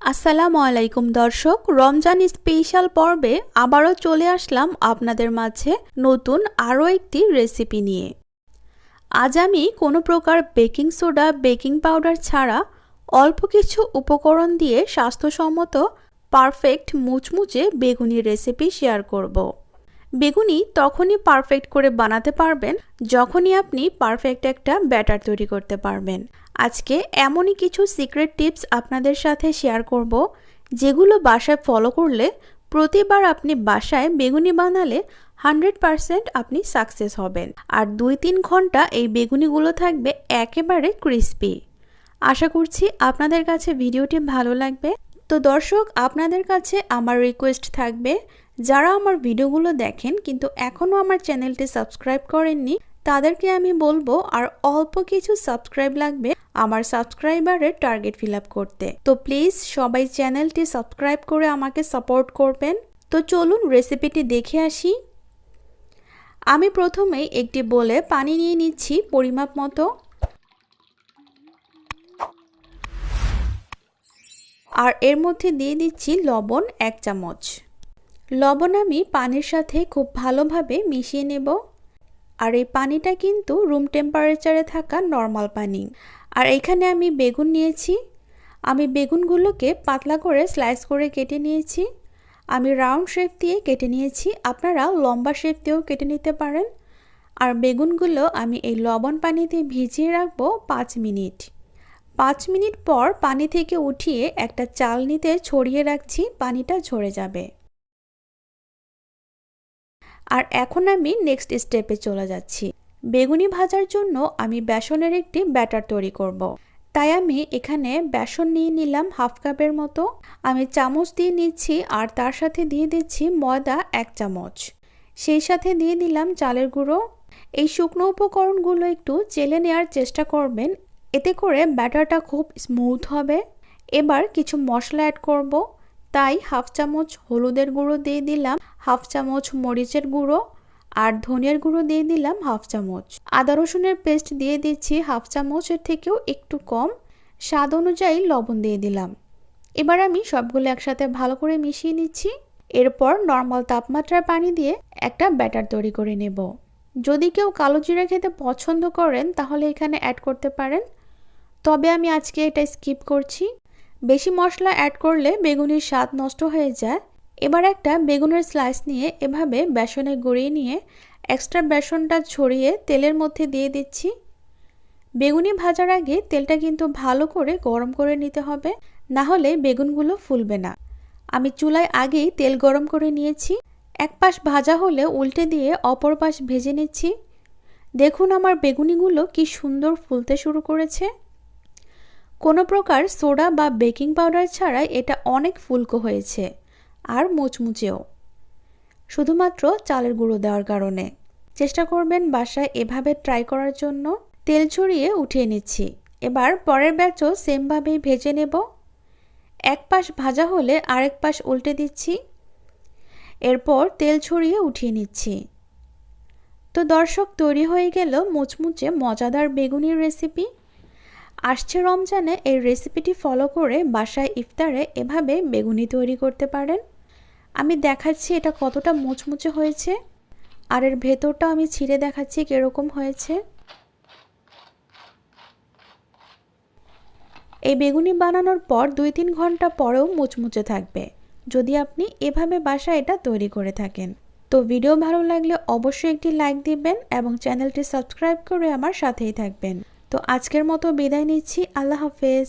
আসসালামু আলাইকুম দর্শক, রমজান স্পেশাল পর্বে আবারও চলে আসলাম আপনাদের মাঝে নতুন আরও একটি রেসিপি নিয়ে। আজ আমি কোনো প্রকার বেকিং সোডা, বেকিং পাউডার ছাড়া অল্প কিছু উপকরণ দিয়ে স্বাস্থ্যসম্মত পারফেক্ট মুচমুচে বেগুনি রেসিপি শেয়ার করব। বেগুনি তখনই পারফেক্ট করে বানাতে পারবেন যখনই আপনি পারফেক্ট একটা ব্যাটার তৈরি করতে পারবেন। আজকে এমনই কিছু সিক্রেট টিপস আপনাদের সাথে শেয়ার করব যেগুলো বাসায় ফলো করলে প্রতিবার আপনি বাসায় বেগুনি বানালে 100% আপনি সাকসেস হবেন। আর 2-3 ঘন্টা এই বেগুনিগুলো থাকবে একেবারে ক্রিস্পি। আশা করছি আপনাদের কাছে ভিডিওটি ভালো লাগবে। তো দর্শক, আপনাদের কাছে আমার রিকোয়েস্ট থাকবে, যারা আমার ভিডিওগুলো দেখেন কিন্তু এখনও আমার চ্যানেলটি সাবস্ক্রাইব করেননি তাদেরকে আমি বলবো আর অল্প কিছু সাবস্ক্রাইব লাগবে আমার সাবস্ক্রাইবারের টার্গেট ফিল আপ করতে। তো প্লিজ সবাই চ্যানেলটি সাবস্ক্রাইব করে আমাকে সাপোর্ট করবেন। তো চলুন রেসিপিটি দেখে আসি। আমি প্রথমেই একটি বোলে পানি নিয়ে নিচ্ছি পরিমাপ মতো, আর এর মধ্যে দিয়ে দিচ্ছি লবণ 1 চামচ। লবণ আমি পানির সাথে খুব ভালোভাবে মিশিয়ে নেব। আর এই পানিটা কিন্তু রুম টেম্পারেচারে থাকা নর্মাল পানি। আর এখানে আমি বেগুন নিয়েছি। আমি বেগুনগুলোকে পাতলা করে স্লাইস করে কেটে নিয়েছি। আমি রাউন্ড শেপ দিয়ে কেটে নিয়েছি, আপনারা লম্বা শেপ দিয়েও কেটে নিতে পারেন। আর বেগুনগুলো আমি এই লবণ পানিতে ভিজিয়ে রাখবো 5 মিনিট। 5 মিনিট পর পানি থেকে উঠিয়ে একটা চালনিতে ছড়িয়ে রাখছি, পানিটা ঝরে যাবে। আর এখন আমি নেক্সট স্টেপে চলে যাচ্ছি। বেগুনি ভাজার জন্য আমি বেসনের একটি ব্যাটার তৈরি করব। তাই আমি এখানে বেসন নিয়ে নিলাম 1/2 কাপের মতো। আমি চামচ দিয়ে নিচ্ছি আর তার সাথে দিয়ে দিচ্ছি ময়দা 1 চামচ। সেই সাথে দিয়ে দিলাম চালের গুঁড়ো। এই শুকনো উপকরণগুলো একটু চেলে নেওয়ার চেষ্টা করবেন, এতে করে ব্যাটারটা খুব স্মুথ হবে। এবার কিছু মশলা অ্যাড করব। তাই 1/2 চামচ হলুদের গুঁড়ো দিয়ে দিলাম, 1/2 চামচ মরিচের গুঁড়ো, আর ধনিয়ার গুঁড়ো দিয়ে দিলাম 1/2 চামচ। আদা রসুনের পেস্ট দিয়ে দিচ্ছি 1/2 চামচের থেকেও একটু কম। স্বাদ অনুযায়ী লবণ দিয়ে দিলাম। এবার আমি সবগুলো একসাথে ভালো করে মিশিয়ে নিচ্ছি। এরপর নর্মাল তাপমাত্রার পানি দিয়ে একটা ব্যাটার তৈরি করে নেব। যদি কেউ কালো জিরা খেতে পছন্দ করেন তাহলে এখানে অ্যাড করতে পারেন, তবে আমি আজকে এটা স্কিপ করছি। বেশি মশলা অ্যাড করলে বেগুনির স্বাদ নষ্ট হয়ে যায়। এবার একটা বেগুনের স্লাইস নিয়ে এভাবে বেসনে গড়িয়ে নিয়ে এক্সট্রা বেসনটা ছড়িয়ে তেলের মধ্যে দিয়ে দিচ্ছি। বেগুনি ভাজার আগে তেলটা কিন্তু ভালো করে গরম করে নিতে হবে, না হলে বেগুনগুলো ফুলবে না। আমি চুলায় আগেই তেল গরম করে নিয়েছি। এক পাশ ভাজা হলে উল্টে দিয়ে অপর পাশ ভেজে নিচ্ছি। দেখুন আমার বেগুনিগুলো কি সুন্দর ফুলতে শুরু করেছে। কোনো প্রকার সোডা বা বেকিং পাউডার ছাড়াই এটা অনেক ফুলকো হয়েছে আর মুচমুচেও, শুধুমাত্র চালের গুঁড়ো দেওয়ার কারণে। চেষ্টা করবেন বাসায় এভাবে ট্রাই করার জন্য। তেল ছড়িয়ে উঠিয়ে নিচ্ছি। এবার পরের ব্যাচও সেমভাবেই ভেজে নেব। এক পাশ ভাজা হলে আরেক পাশ উল্টে দিচ্ছি। এরপর তেল ছড়িয়ে উঠিয়ে নিচ্ছি। তো দর্শক, তৈরি হয়ে গেল মুচমুচে মজাদার বেগুনির রেসিপি। আসছে রমজানে এই রেসিপিটি ফলো করে বাসায় ইফতারে এভাবে বেগুনি তৈরি করতে পারেন। আমি দেখাচ্ছি এটা কতটা মুচমুচে হয়েছে, আর এর ভেতরটা আমি ছিঁড়ে দেখাচ্ছি কীরকম হয়েছে। এই বেগুনি বানানোর পর 2-3 ঘন্টা পরেও মুচমুচে থাকবে যদি আপনি এভাবে বাসায় এটা তৈরি করে থাকেন। তো ভিডিও ভালো লাগলে অবশ্যই একটি লাইক দিবেন এবং চ্যানেলটি সাবস্ক্রাইব করে আমার সাথেই থাকবেন। তো আজকের মতো বিদায় নিচ্ছি। আল্লাহ হাফেজ।